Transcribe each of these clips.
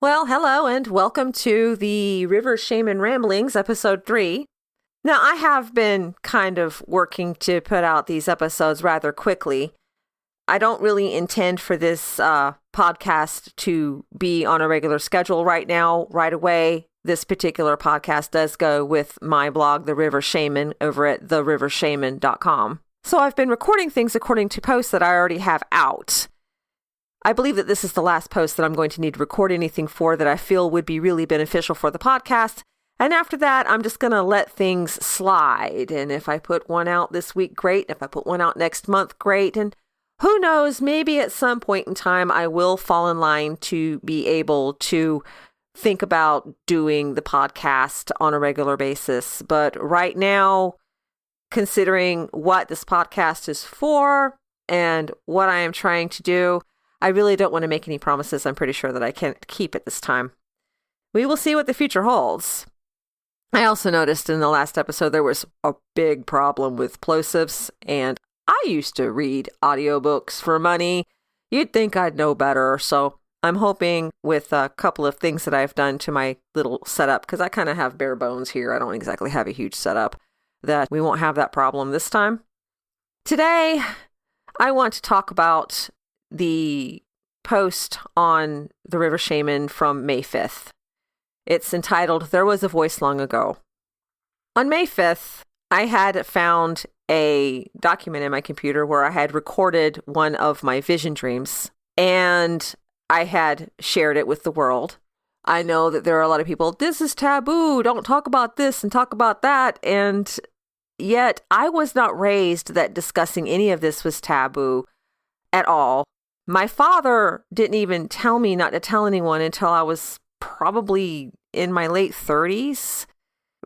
Well, hello and welcome to the River Shaman Ramblings, episode 3. Now, I have been kind of working to put out these episodes rather quickly. I don't really intend for this podcast to be on a regular schedule right now, right away. This particular podcast does go with my blog, The River Shaman, over at therivershaman.com. So I've been recording things according to posts that I already have out. I believe that this is the last post that I'm going to need to record anything for that I feel would be really beneficial for the podcast. And after that, I'm just going to let things slide. And if I put one out this week, great. If I put one out next month, great. And who knows, maybe at some point in time, I will fall in line to be able to think about doing the podcast on a regular basis. But right now, considering what this podcast is for and what I am trying to do, I really don't want to make any promises I'm pretty sure that I can't keep at this time. We will see what the future holds. I also noticed in the last episode there was a big problem with plosives, and I used to read audiobooks for money. You'd think I'd know better, so I'm hoping with a couple of things that I've done to my little setup, because I kind of have bare bones here, I don't exactly have a huge setup, that we won't have that problem this time. Today, I want to talk about the post on the River Shaman from May 5th. It's entitled, There Was a Voice Long Ago. On May 5th, I had found a document in my computer where I had recorded one of my vision dreams, and I had shared it with the world. I know that there are a lot of people, this is taboo, don't talk about this and talk about that, and yet I was not raised that discussing any of this was taboo at all. My father didn't even tell me not to tell anyone until I was probably in my late 30s.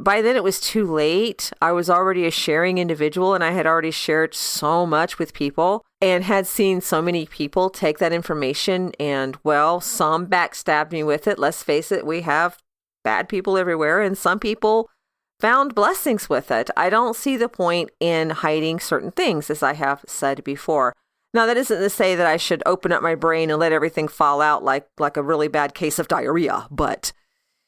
By then it was too late. I was already a sharing individual and I had already shared so much with people and had seen so many people take that information and, well, some backstabbed me with it. Let's face it, we have bad people everywhere and some people found blessings with it. I don't see the point in hiding certain things, as I have said before. Now, that isn't to say that I should open up my brain and let everything fall out like a really bad case of diarrhea, but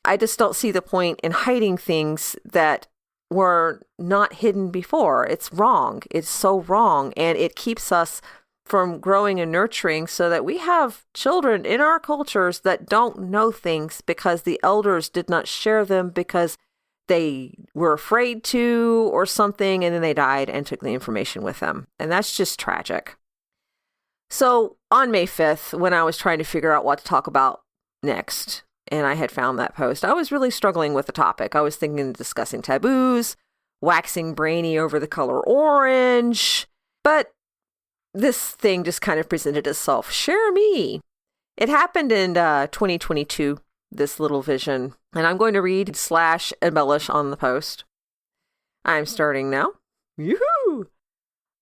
I just don't see the point in hiding things that were not hidden before. It's wrong. It's so wrong, and it keeps us from growing and nurturing so that we have children in our cultures that don't know things because the elders did not share them because they were afraid to or something, and then they died and took the information with them. And that's just tragic. So on May 5th, when I was trying to figure out what to talk about next, and I had found that post, I was really struggling with the topic. I was thinking of discussing taboos, waxing brainy over the color orange, but this thing just kind of presented itself. Share me. It happened in 2022, this little vision, and I'm going to read / embellish on the post. I'm starting now. Yoo-hoo!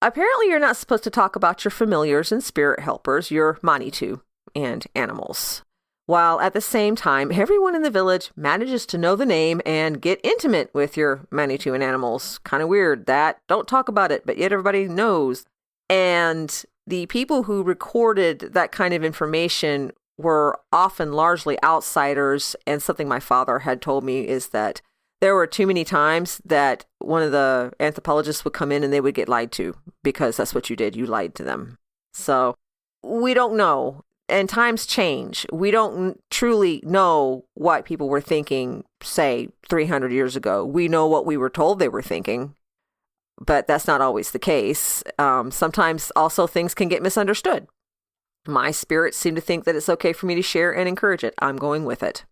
Apparently, you're not supposed to talk about your familiars and spirit helpers, your Manitou, and animals. While at the same time, everyone in the village manages to know the name and get intimate with your Manitou and animals. Kind of weird that. Don't talk about it, but yet everybody knows. And the people who recorded that kind of information were often largely outsiders. And something my father had told me is that there were too many times that one of the anthropologists would come in and they would get lied to because that's what you did. You lied to them. So we don't know. And times change. We don't truly know what people were thinking, say, 300 years ago. We know what we were told they were thinking, but that's not always the case. Sometimes also things can get misunderstood. My spirits seem to think that it's okay for me to share and encourage it. I'm going with it.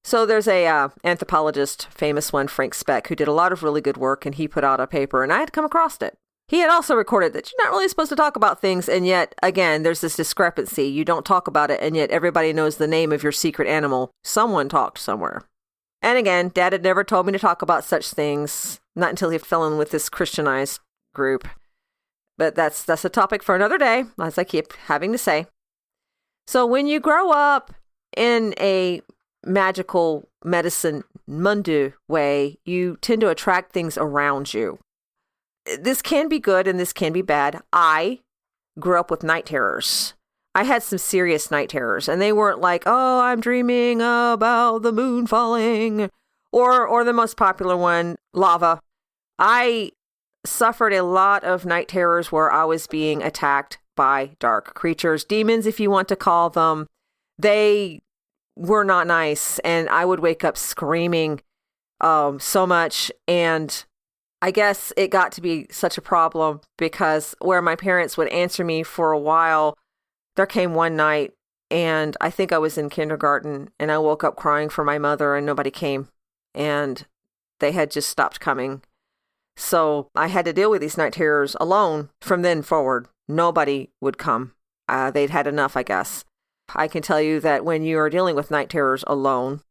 So there's a anthropologist, famous one, Frank Speck, who did a lot of really good work, and he put out a paper, and I had come across it. He had also recorded that you're not really supposed to talk about things, and yet, again, there's this discrepancy. You don't talk about it, and yet everybody knows the name of your secret animal. Someone talked somewhere. And again, Dad had never told me to talk about such things, not until he fell in with this Christianized group. But that's a topic for another day, as I keep having to say. So when you grow up in a magical medicine mundu way, you tend to attract things around you. This can be good and this can be bad. I grew up with night terrors. I had some serious night terrors, and they weren't like, oh, I'm dreaming about the moon falling, or the most popular one, lava. I suffered a lot of night terrors where I was being attacked by dark creatures, demons, if you want to call them. They were not nice, and I would wake up screaming so much. And I guess it got to be such a problem because where my parents would answer me for a while, there came one night, and I think I was in kindergarten, and I woke up crying for my mother, and nobody came, and they had just stopped coming. So I had to deal with these night terrors alone from then forward. Nobody would come. They'd had enough, I guess. I can tell you that when you are dealing with night terrors alone,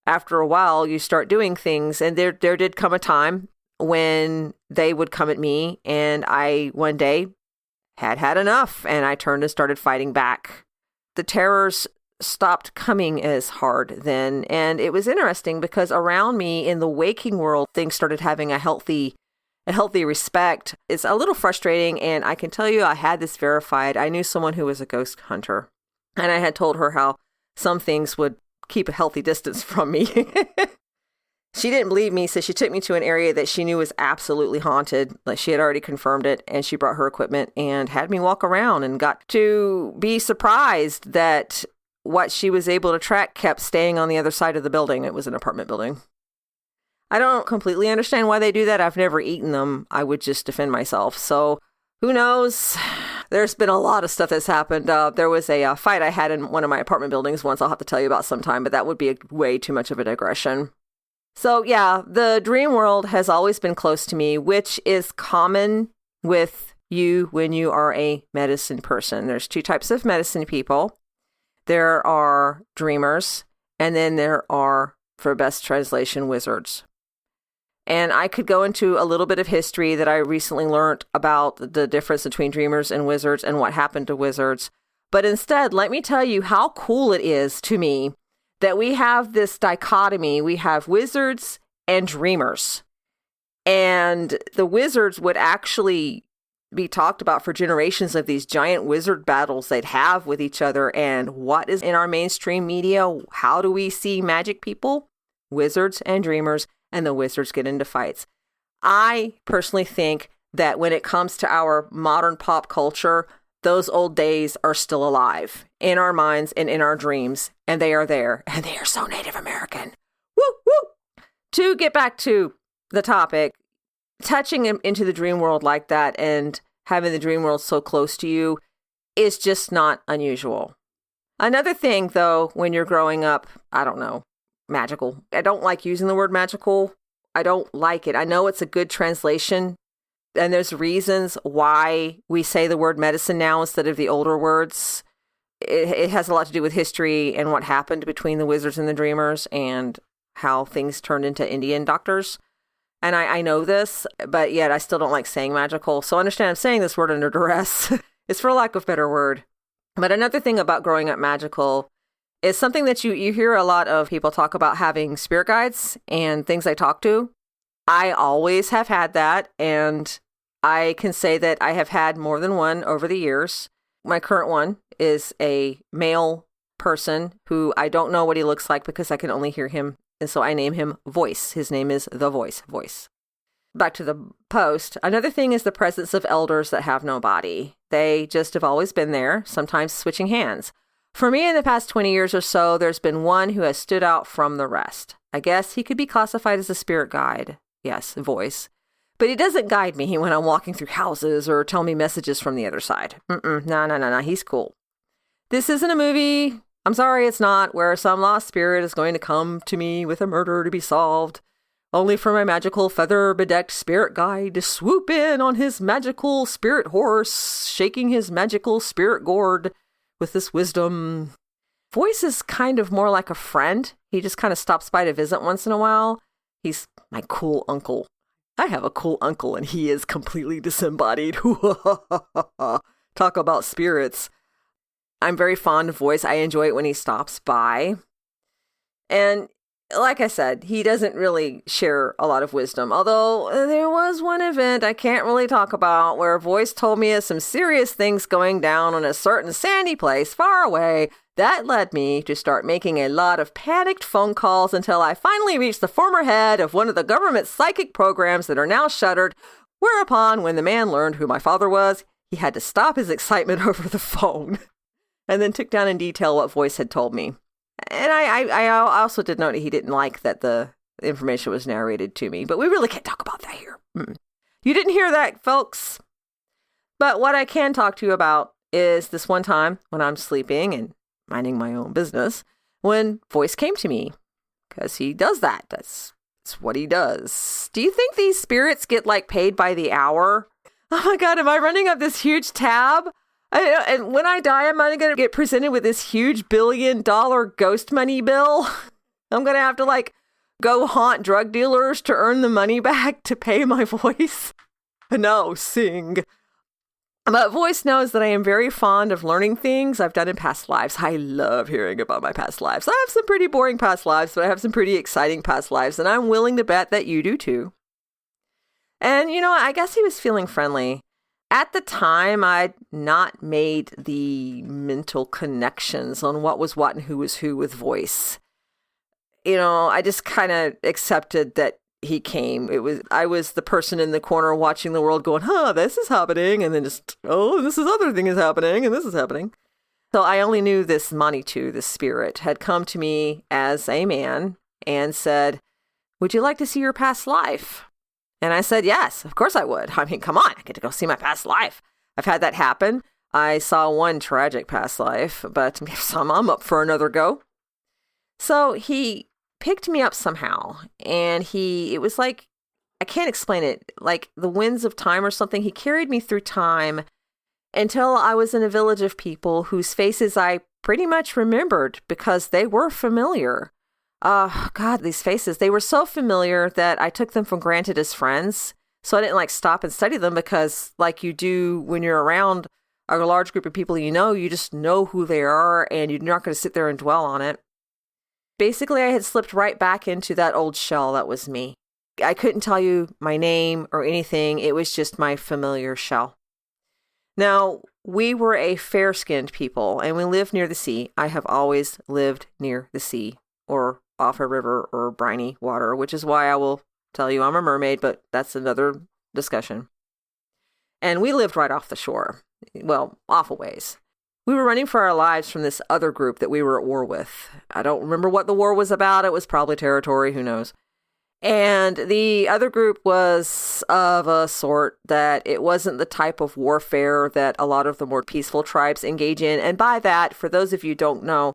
after a while, you start doing things. And there did come a time when they would come at me, and I, one day, had enough, and I turned and started fighting back. The terrors stopped coming as hard then, and it was interesting because around me in the waking world, things started having a healthy respect. It's a little frustrating, and I can tell you I had this verified. I knew someone who was a ghost hunter, and I had told her how some things would keep a healthy distance from me. She didn't believe me, so she took me to an area that she knew was absolutely haunted. Like, she had already confirmed it, and she brought her equipment and had me walk around and got to be surprised that what she was able to track kept staying on the other side of the building. It was an apartment building. I don't completely understand why they do that. I've never eaten them. I would just defend myself. So who knows? There's been a lot of stuff that's happened. There was a fight I had in one of my apartment buildings once I'll have to tell you about sometime, but that would be way too much of a digression. So yeah, the dream world has always been close to me, which is common with you when you are a medicine person. There's two types of medicine people. There are dreamers, and then there are, for best translation, wizards. And I could go into a little bit of history that I recently learned about the difference between dreamers and wizards and what happened to wizards. But instead, let me tell you how cool it is to me that we have this dichotomy. We have wizards and dreamers. And the wizards would actually be talked about for generations of these giant wizard battles they'd have with each other. And what is in our mainstream media? How do we see magic people? Wizards and dreamers, and the wizards get into fights. I personally think that when it comes to our modern pop culture, those old days are still alive in our minds and in our dreams, and they are there, and they are so Native American. Woo, woo! To get back to the topic, touching into the dream world like that and having the dream world so close to you is just not unusual. Another thing, though, when you're growing up, I don't know, magical. I don't like using the word magical. I don't like it. I know it's a good translation, and there's reasons why we say the word medicine now instead of the older words. It has a lot to do with history and what happened between the wizards and the dreamers and how things turned into Indian doctors. And I know this, but yet I still don't like saying magical. So understand I'm saying this word under duress. It's for lack of a better word. But another thing about growing up magical is something that you hear a lot of people talk about, having spirit guides and things they talk to. I always have had that, and I can say that I have had more than one over the years. My current one is a male person who I don't know what he looks like because I can only hear him, and so I name him Voice. His name is The Voice. Back to the post. Another thing is the presence of elders that have no body. They just have always been there, sometimes switching hands. For me, in the past 20 years or so, there's been one who has stood out from the rest. I guess he could be classified as a spirit guide. Yes, Voice. But he doesn't guide me when I'm walking through houses or tell me messages from the other side. No. He's cool. This isn't a movie. I'm sorry, it's not, where some lost spirit is going to come to me with a murder to be solved, only for my magical feather-bedecked spirit guide to swoop in on his magical spirit horse, shaking his magical spirit gourd with this wisdom. Voice is kind of more like a friend. He just kind of stops by to visit once in a while. He's my cool uncle. I have a cool uncle, and he is completely disembodied. Talk about spirits. I'm very fond of Voice. I enjoy it when he stops by. And like I said, he doesn't really share a lot of wisdom. Although there was one event I can't really talk about where a voice told me of some serious things going down in a certain sandy place far away. That led me to start making a lot of panicked phone calls until I finally reached the former head of one of the government's psychic programs that are now shuttered. Whereupon, when the man learned who my father was, he had to stop his excitement over the phone and then took down in detail what voice had told me. And I also did note he didn't like that the information was narrated to me, but we really can't talk about that here. You didn't hear that, folks. But what I can talk to you about is this one time when I'm sleeping and minding my own business, when voice came to me, because he does that. That's what he does. Do you think these spirits get like paid by the hour? Oh my God, am I running up this huge tab? And when I die, am I going to get presented with this huge $1 billion ghost money bill? I'm going to have to like go haunt drug dealers to earn the money back to pay my voice. No, sing. But voice knows that I am very fond of learning things I've done in past lives. I love hearing about my past lives. I have some pretty boring past lives, but I have some pretty exciting past lives, and I'm willing to bet that you do too. And, I guess he was feeling friendly. At the time, I'd not made the mental connections on what was what and who was who with voice. I just kind of accepted that he came. I was the person in the corner watching the world going, this is happening. And then just, this other thing is happening. And this is happening. So I only knew this Manitou, this spirit, had come to me as a man and said, would you like to see your past life? And I said, yes, of course I would. I mean, come on, I get to go see my past life. I've had that happen. I saw one tragic past life, but I'm up for another go. So he picked me up somehow, and it was like, I can't explain it, like the winds of time or something. He carried me through time until I was in a village of people whose faces I pretty much remembered because they were familiar. God, these faces, they were so familiar that I took them for granted as friends. So I didn't stop and study them because like you do when you're around a large group of people, you just know who they are and you're not going to sit there and dwell on it. Basically, I had slipped right back into that old shell that was me. I couldn't tell you my name or anything. It was just my familiar shell. Now, we were a fair-skinned people and we lived near the sea. I have always lived near the sea or off a river or briny water, which is why I will tell you I'm a mermaid, but that's another discussion. And we lived right off the shore. Well, off a ways. We were running for our lives from this other group that we were at war with. I don't remember what the war was about. It was probably territory, who knows. And the other group was of a sort that it wasn't the type of warfare that a lot of the more peaceful tribes engage in. And by that, for those of you who don't know,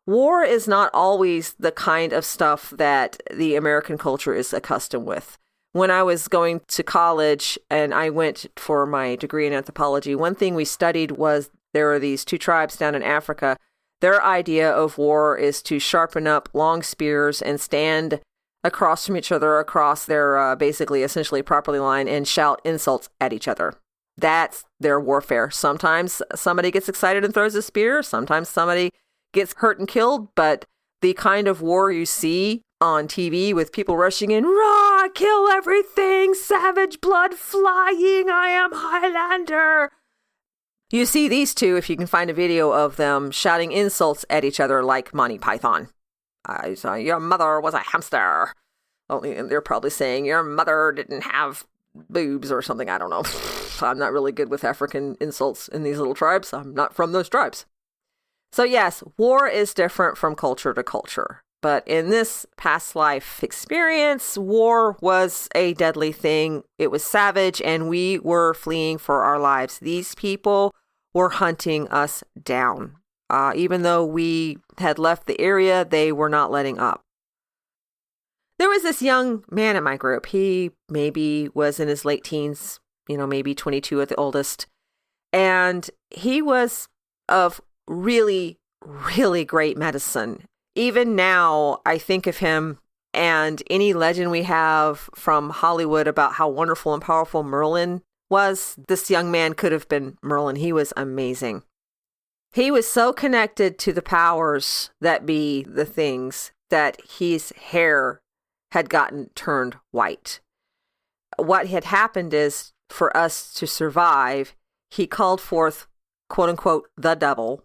war is not always the kind of stuff that the American culture is accustomed with. When I was going to college and I went for my degree in anthropology, one thing we studied was there are these two tribes down in Africa. Their idea of war is to sharpen up long spears and stand across from each other across their basically essentially property line and shout insults at each other. That's their warfare. Sometimes somebody gets excited and throws a spear. Sometimes somebody gets hurt and killed. But the kind of war you see on TV with people rushing in, raw, kill everything, savage blood flying, I am Highlander. You see these two, if you can find a video of them shouting insults at each other like Monty Python. I saw your mother was a hamster. Only they're probably saying your mother didn't have boobs or something. I don't know. I'm not really good with African insults in these little tribes. I'm not from those tribes. So yes, war is different from culture to culture. But in this past life experience, war was a deadly thing. It was savage and we were fleeing for our lives. These people were hunting us down. Even though we had left the area, they were not letting up. There was this young man in my group. He maybe was in his late teens, maybe 22 at the oldest. And he was of really, really great medicine. Even now, I think of him and any legend we have from Hollywood about how wonderful and powerful Merlin was. This young man could have been Merlin. He was amazing. He was so connected to the powers that be, the things, that his hair had gotten turned white. What had happened is, for us to survive, he called forth, quote unquote, the devil.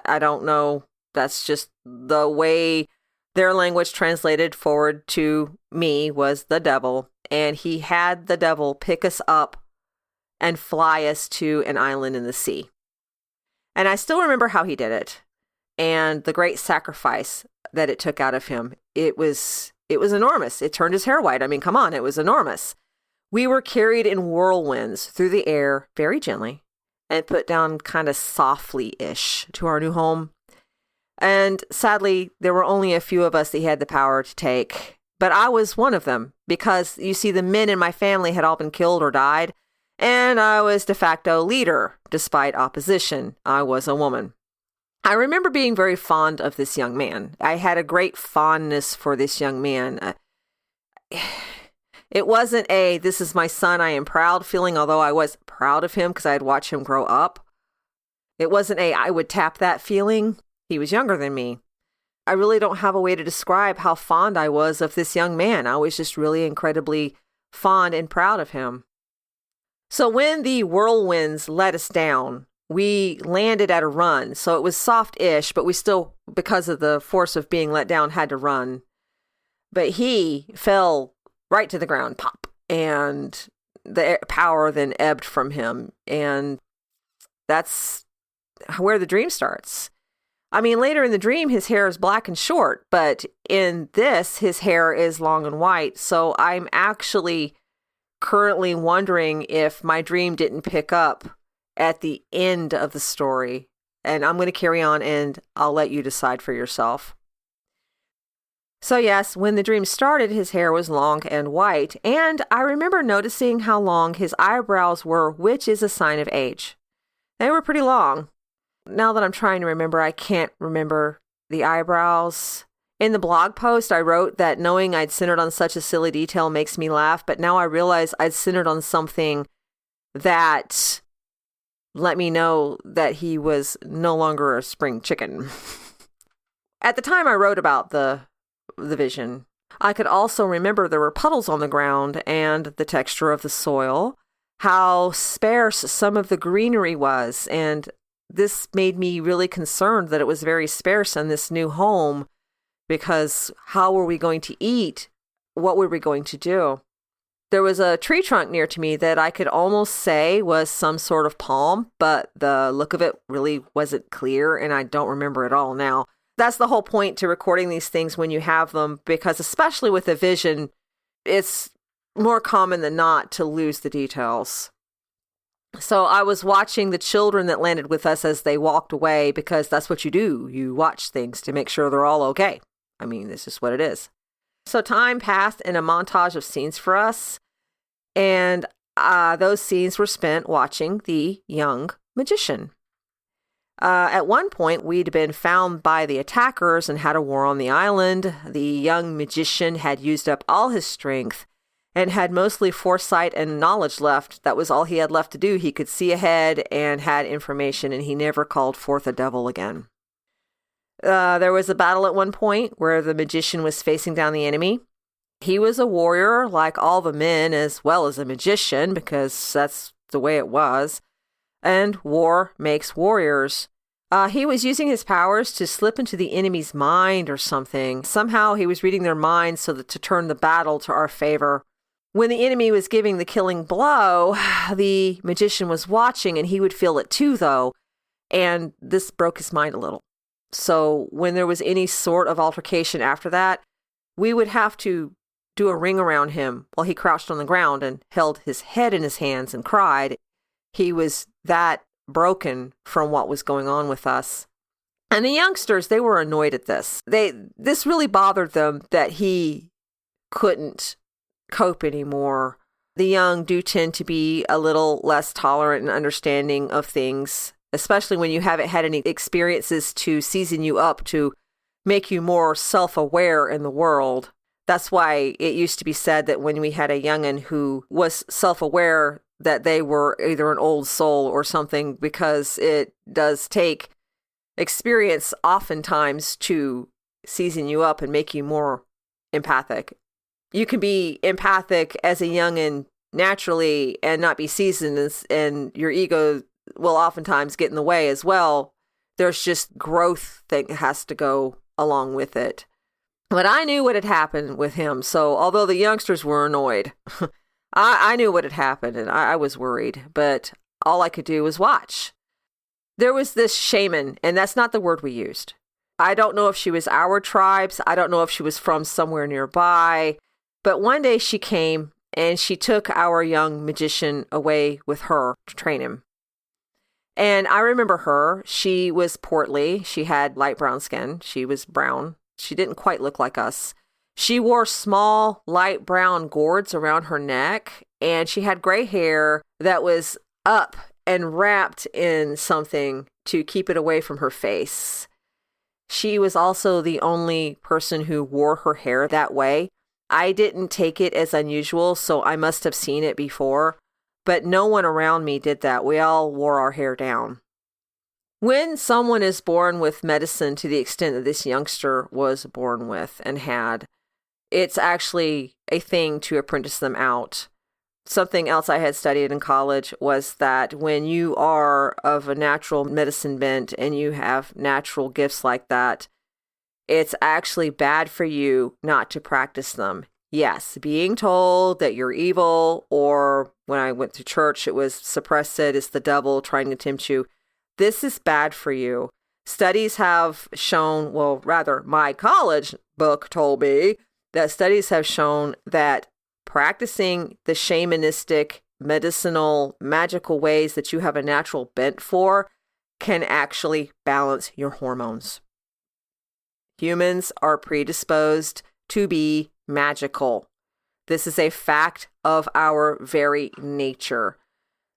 I don't know. That's just the way their language translated forward to me was the devil. And he had the devil pick us up and fly us to an island in the sea. And I still remember how he did it and the great sacrifice that it took out of him. It was enormous. It turned his hair white. I mean, come on, it was enormous. We were carried in whirlwinds through the air very gently and put down kind of softly-ish to our new home. And sadly, there were only a few of us that he had the power to take. But I was one of them because, you see, the men in my family had all been killed or died. And I was de facto leader, despite opposition. I was a woman. I remember being very fond of this young man. I had a great fondness for this young man. It wasn't a, this is my son, I am proud feeling, although I was proud of him because I had watched him grow up. It wasn't a, I would tap that feeling. He was younger than me. I really don't have a way to describe how fond I was of this young man. I was just really incredibly fond and proud of him. So when the whirlwinds let us down, we landed at a run. So it was soft-ish, but we still, because of the force of being let down, had to run. But he fell right to the ground, pop, and the power then ebbed from him. And that's where the dream starts. I mean, later in the dream, his hair is black and short, but in this, his hair is long and white. So I'm actually currently wondering if my dream didn't pick up at the end of the story. And I'm going to carry on and I'll let you decide for yourself. So yes, when the dream started, his hair was long and white. And I remember noticing how long his eyebrows were, which is a sign of age. They were pretty long. Now that I'm trying to remember, I can't remember the eyebrows. In the blog post, I wrote that knowing I'd centered on such a silly detail makes me laugh, but now I realize I'd centered on something that let me know that he was no longer a spring chicken. At the time I wrote about the vision, I could also remember there were puddles on the ground and the texture of the soil, how sparse some of the greenery was, and this made me really concerned that it was very sparse in this new home. Because how were we going to eat? What were we going to do? There was a tree trunk near to me that I could almost say was some sort of palm, but the look of it really wasn't clear, and I don't remember it all now. That's the whole point to recording these things when you have them, because especially with a vision, it's more common than not to lose the details. So I was watching the children that landed with us as they walked away, because that's what you do. You watch things to make sure they're all okay. I mean, this is what it is. So time passed in a montage of scenes for us, and those scenes were spent watching the young magician. At one point, we'd been found by the attackers and had a war on the island. The young magician had used up all his strength and had mostly foresight and knowledge left. That was all he had left to do. He could see ahead and had information, and he never called forth a devil again. There was a battle at one point where the magician was facing down the enemy. He was a warrior like all the men as well as a magician, because that's the way it was. And war makes warriors. He was using his powers to slip into the enemy's mind or something. Somehow he was reading their minds so that to turn the battle to our favor. When the enemy was giving the killing blow, the magician was watching, and he would feel it too, though. And this broke his mind a little. So when there was any sort of altercation after that, we would have to do a ring around him while he crouched on the ground and held his head in his hands and cried. He was that broken from what was going on with us. And the youngsters, they were annoyed at this. This really bothered them that he couldn't cope anymore. The young do tend to be a little less tolerant and understanding of things, especially when you haven't had any experiences to season you up to make you more self-aware in the world. That's why it used to be said that when we had a young'un who was self-aware, that they were either an old soul or something, because it does take experience oftentimes to season you up and make you more empathic. You can be empathic as a youngin' naturally and not be seasoned, and your ego will oftentimes get in the way as well. There's just growth that has to go along with it. But I knew what had happened with him, so although the youngsters were annoyed, I knew what had happened, and I was worried, but all I could do was watch. There was this shaman, and that's not the word we used. I don't know if she was our tribe's. I don't know if she was from somewhere nearby. But one day she came, and she took our young magician away with her to train him. And I remember her. She was portly. She had light brown skin. She was brown. She didn't quite look like us. She wore small, light brown gourds around her neck, and she had gray hair that was up and wrapped in something to keep it away from her face. She was also the only person who wore her hair that way. I didn't take it as unusual, so I must have seen it before, but no one around me did that. We all wore our hair down. When someone is born with medicine to the extent that this youngster was born with and had, it's actually a thing to apprentice them out. Something else I had studied in college was that when you are of a natural medicine bent and you have natural gifts like that, it's actually bad for you not to practice them. Yes, being told that you're evil, or when I went to church, it was suppressed it, it's the devil trying to tempt you. This is bad for you. Studies have shown, well, rather, my college book told me that studies have shown that practicing the shamanistic, medicinal, magical ways that you have a natural bent for can actually balance your hormones. Humans are predisposed to be magical. This is a fact of our very nature.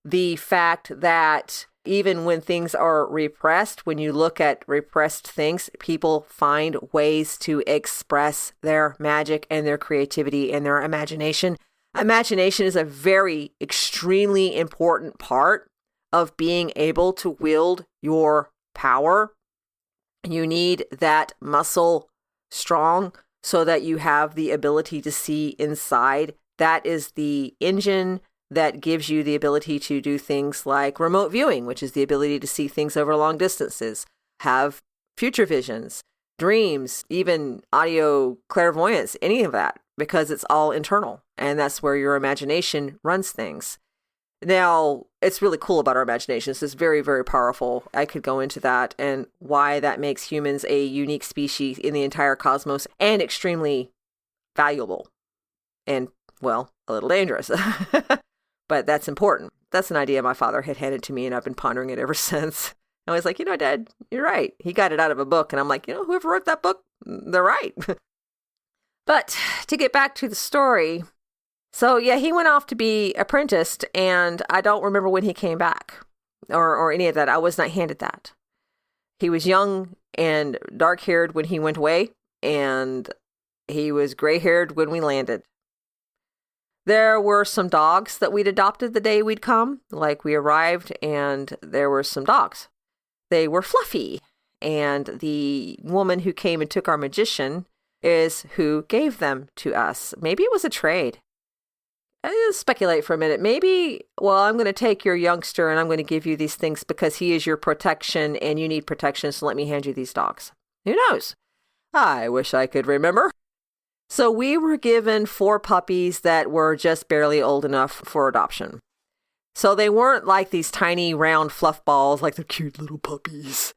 The fact that even when things are repressed, when you look at repressed things, people find ways to express their magic and their creativity and their imagination. Imagination is a very extremely important part of being able to wield your power. You need that muscle strong so that you have the ability to see inside. That is the engine that gives you the ability to do things like remote viewing, which is the ability to see things over long distances, have future visions, dreams, even audio clairvoyance, any of that, because it's all internal. And that's where your imagination runs things. Now, it's really cool about our imaginations. It's very, very powerful. I could go into that and why that makes humans a unique species in the entire cosmos and extremely valuable and, well, a little dangerous. But that's important. That's an idea my father had handed to me, and I've been pondering it ever since. I was like, Dad, you're right. He got it out of a book, and I'm like, whoever wrote that book, they're right. But to get back to the story, so yeah, he went off to be apprenticed, and I don't remember when he came back or any of that. I was not handed that. He was young and dark-haired when he went away, and he was gray-haired when we landed. There were some dogs that we'd adopted the day we'd come. Like, we arrived and there were some dogs. They were fluffy. And the woman who came and took our magician is who gave them to us. Maybe it was a trade. Let's speculate for a minute. Maybe, I'm going to take your youngster and I'm going to give you these things because he is your protection and you need protection, so let me hand you these dogs. Who knows? I wish I could remember. So we were given 4 puppies that were just barely old enough for adoption. So they weren't like these tiny round fluff balls like the cute little puppies.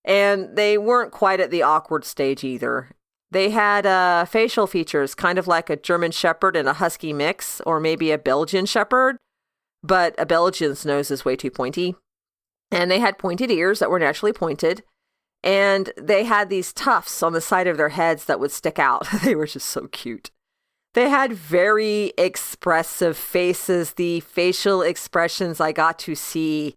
And they weren't quite at the awkward stage either. They had facial features kind of like a German Shepherd and a Husky mix, or maybe a Belgian Shepherd, but a Belgian's nose is way too pointy. And they had pointed ears that were naturally pointed. And they had these tufts on the side of their heads that would stick out. They were just so cute. They had very expressive faces. The facial expressions I got to see.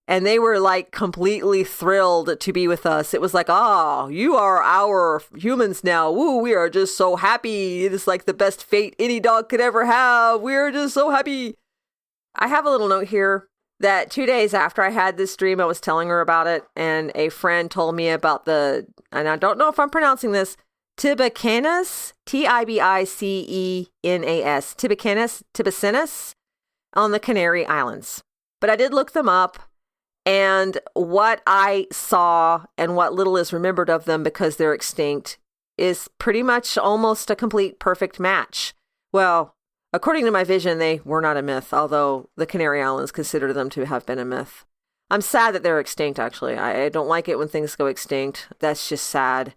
And they were like completely thrilled to be with us. It was like, you are our humans now. Woo, we are just so happy. It is like the best fate any dog could ever have. We are just so happy. I have a little note here. that 2 days after I had this dream, I was telling her about it, and a friend told me about and I don't know if I'm pronouncing this, Tibicanus, Tibicenas, Tibicenus on the Canary Islands. But I did look them up, and what I saw and what little is remembered of them because they're extinct is pretty much almost a complete perfect match. Well, according to my vision, they were not a myth, although the Canary Islands consider them to have been a myth. I'm sad that they're extinct, actually. I don't like it when things go extinct. That's just sad.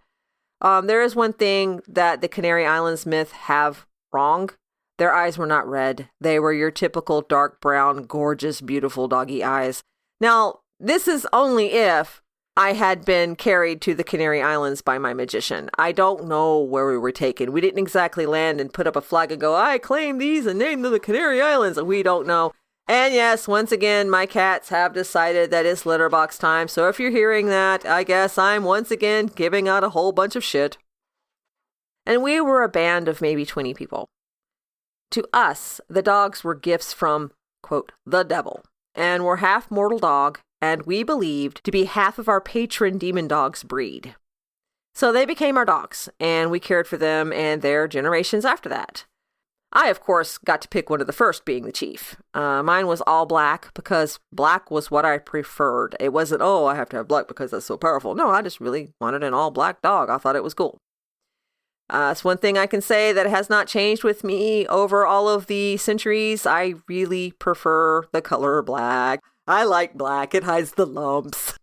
There is one thing that the Canary Islands myth have wrong. Their eyes were not red. They were your typical dark brown, gorgeous, beautiful doggy eyes. Now, this is only if I had been carried to the Canary Islands by my magician. I don't know where we were taken. We didn't exactly land and put up a flag and go, I claim these and name them the Canary Islands. We don't know. And yes, once again, my cats have decided that it's litter box time. So if you're hearing that, I guess I'm once again giving out a whole bunch of shit. And we were a band of maybe 20 people. To us, the dogs were gifts from, quote, the devil, and were half mortal dog, and we believed to be half of our patron demon dog's breed. So they became our dogs, and we cared for them and their generations after that. I, of course, got to pick one of the first, being the chief. Mine was all black because black was what I preferred. It wasn't, oh, I have to have black because that's so powerful. No, I just really wanted an all black dog. I thought it was cool. It's one thing I can say that has not changed with me over all of the centuries. I really prefer the color black. I like black. It hides the lumps.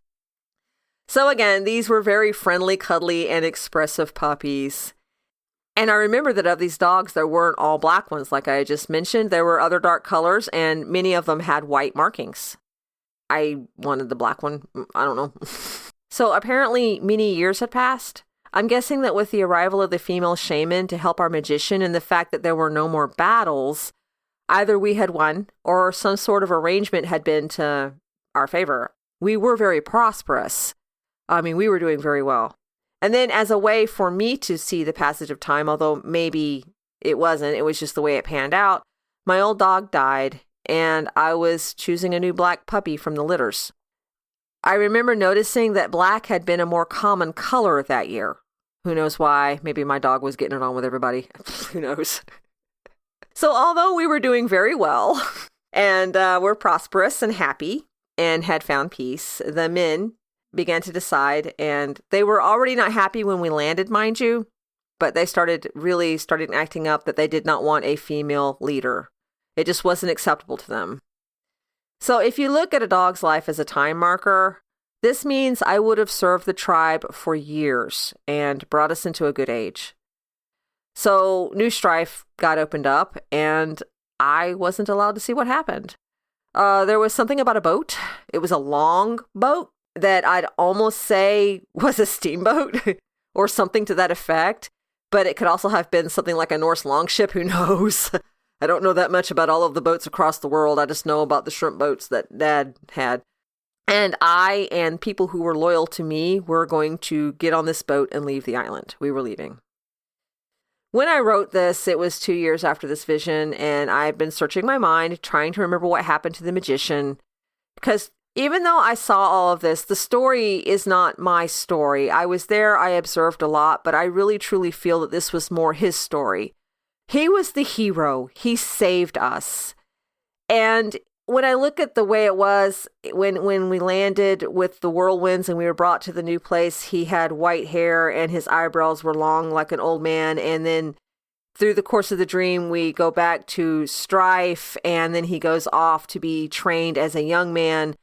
So again, these were very friendly, cuddly, and expressive puppies. And I remember that of these dogs, there weren't all black ones, like I just mentioned. There were other dark colors, and many of them had white markings. I wanted the black one. I don't know. So apparently many years had passed. I'm guessing that with the arrival of the female shaman to help our magician and the fact that there were no more battles, either we had won or some sort of arrangement had been to our favor. We were very prosperous. I mean, we were doing very well. And then as a way for me to see the passage of time, although maybe it wasn't, it was just the way it panned out, my old dog died and I was choosing a new black puppy from the litters. I remember noticing that black had been a more common color that year. Who knows why? Maybe my dog was getting it on with everybody. Who knows? So although we were doing very well and were prosperous and happy and had found peace, the men began to decide, and they were already not happy when we landed, mind you, but they started acting up that they did not want a female leader. It just wasn't acceptable to them. So if you look at a dog's life as a time marker, this means I would have served the tribe for years and brought us into a good age. So new strife got opened up, and I wasn't allowed to see what happened. There was something about a boat. It was a long boat that I'd almost say was a steamboat or something to that effect, but it could also have been something like a Norse longship. Who knows? I don't know that much about all of the boats across the world. I just know about the shrimp boats that Dad had. And I and people who were loyal to me were going to get on this boat and leave the island. We were leaving. When I wrote this, it was 2 years after this vision, and I've been searching my mind, trying to remember what happened to the magician. Because even though I saw all of this, the story is not my story. I was there, I observed a lot, but I really truly feel that this was more his story. He was the hero. He saved us. And when I look at the way it was when we landed with the whirlwinds and we were brought to the new place, he had white hair and his eyebrows were long like an old man. And then through the course of the dream, we go back to strife, and then he goes off to be trained as a young man.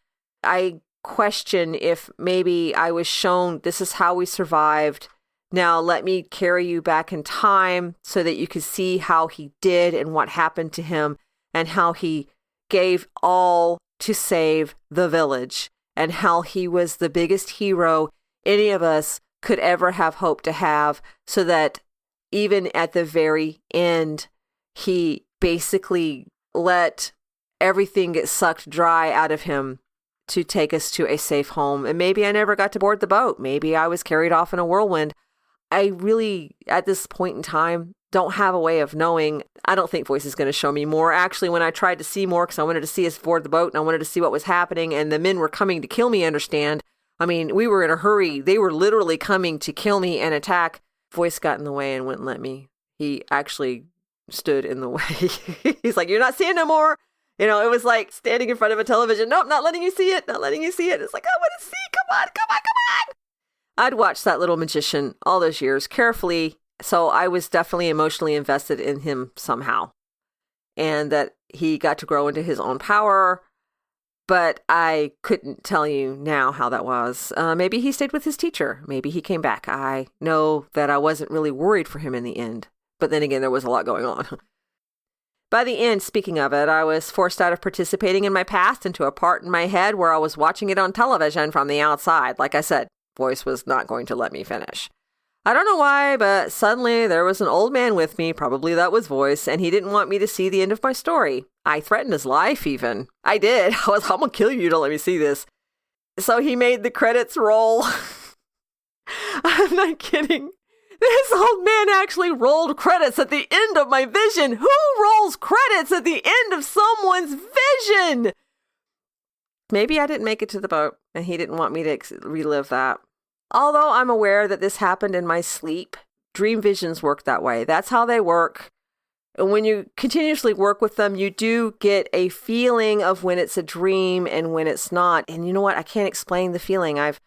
I question if maybe I was shown this is how we survived. Now let me carry you back in time so that you could see how he did and what happened to him and how he gave all to save the village and how he was the biggest hero any of us could ever have hoped to have, so that even at the very end, he basically let everything get sucked dry out of him to take us to a safe home. And maybe I never got to board the boat. Maybe I was carried off in a whirlwind. I really, at this point in time, don't have a way of knowing. I don't think Voice is going to show me more. Actually, when I tried to see more, because I wanted to see us board the boat and I wanted to see what was happening, and the men were coming to kill me, understand? I mean, we were in a hurry. They were literally coming to kill me and attack. Voice got in the way and wouldn't let me. He actually stood in the way. He's like, you're not seeing no more. You know, it was like standing in front of a television. Nope, not letting you see it. Not letting you see it. It's like, I want to see. Come on, come on, come on. I'd watched that little magician all those years carefully. So I was definitely emotionally invested in him somehow. And that he got to grow into his own power. But I couldn't tell you now how that was. Maybe he stayed with his teacher. Maybe he came back. I know that I wasn't really worried for him in the end. But then again, there was a lot going on. By the end, speaking of it, I was forced out of participating in my past into a part in my head where I was watching it on television from the outside. Like I said, Voice was not going to let me finish. I don't know why, but suddenly there was an old man with me, probably that was Voice, and he didn't want me to see the end of my story. I threatened his life even. I did. I'm going to kill you, don't let me see this. So he made the credits roll. I'm not kidding. This old man actually rolled credits at the end of my vision. Who rolls credits at the end of someone's vision? Maybe I didn't make it to the boat, and he didn't want me to relive that. Although I'm aware that this happened in my sleep, dream visions work that way. That's how they work. And when you continuously work with them, you do get a feeling of when it's a dream and when it's not. And you know what? I can't explain the feeling. I've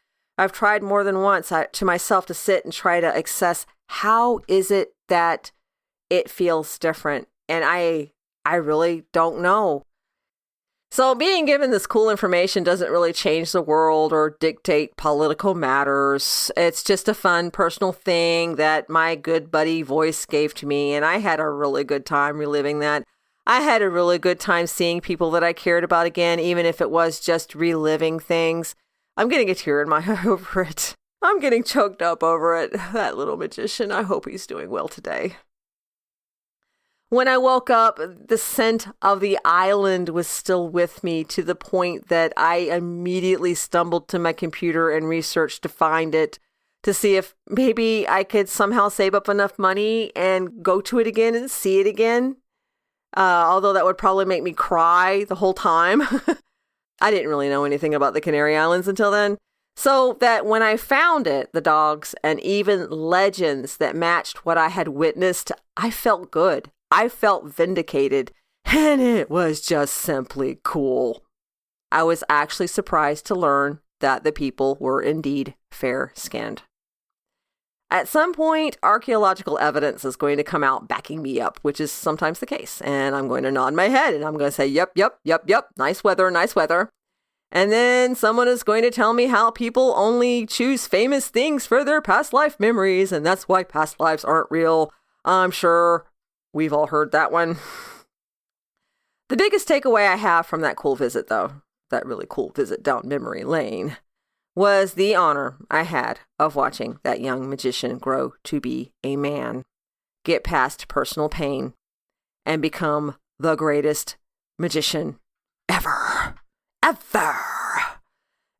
tried more than once to myself to sit and try to assess how is it that it feels different. And I really don't know. So being given this cool information doesn't really change the world or dictate political matters. It's just a fun personal thing that my good buddy Voice gave to me. And I had a really good time reliving that. I had a really good time seeing people that I cared about again, even if it was just reliving things. I'm getting a tear in my eye over it. I'm getting choked up over it. That little magician, I hope he's doing well today. When I woke up, the scent of the island was still with me to the point that I immediately stumbled to my computer and researched to find it to see if maybe I could somehow save up enough money and go to it again and see it again. Although that would probably make me cry the whole time. I didn't really know anything about the Canary Islands until then. So that when I found it, the dogs and even legends that matched what I had witnessed, I felt good. I felt vindicated, and it was just simply cool. I was actually surprised to learn that the people were indeed fair-skinned. At some point, archaeological evidence is going to come out backing me up, which is sometimes the case. And I'm going to nod my head and I'm going to say, yep. Nice weather, nice weather. And then someone is going to tell me how people only choose famous things for their past life memories. And that's why past lives aren't real. I'm sure we've all heard that one. The biggest takeaway I have from that cool visit, though, that really cool visit down memory lane, was the honor I had of watching that young magician grow to be a man, get past personal pain, and become the greatest magician ever.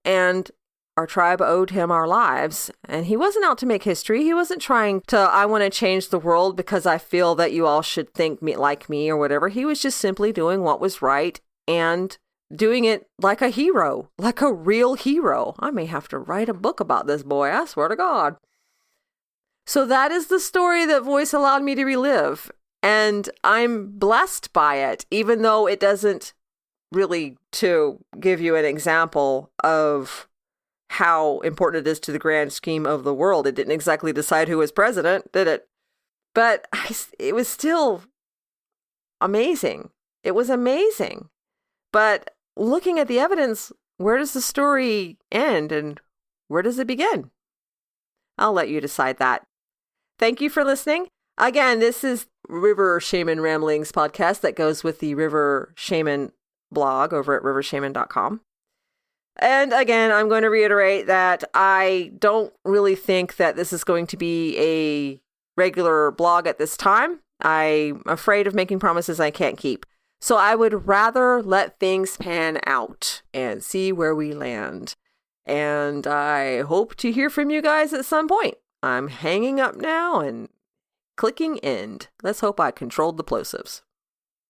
And our tribe owed him our lives, and he wasn't out to make history. He wasn't trying to, I want to change the world because I feel that you all should think like me or whatever. He was just simply doing what was right and doing it like a hero, like a real hero. I may have to write a book about this boy, I swear to God. So that is the story that Voice allowed me to relive, and I'm blessed by it, even though it doesn't really, to give you an example of how important it is to the grand scheme of the world. It didn't exactly decide who was president, did it? But it was still amazing. It was amazing. But looking at the evidence, where does the story end and where does it begin? I'll let you decide that. Thank you for listening. Again, this is River Shaman Ramblings podcast that goes with the River Shaman blog over at rivershaman.com. And again, I'm going to reiterate that I don't really think that this is going to be a regular blog at this time. I'm afraid of making promises I can't keep. So I would rather let things pan out and see where we land. And I hope to hear from you guys at some point. I'm hanging up now and Clicking end. Let's hope I controlled the plosives.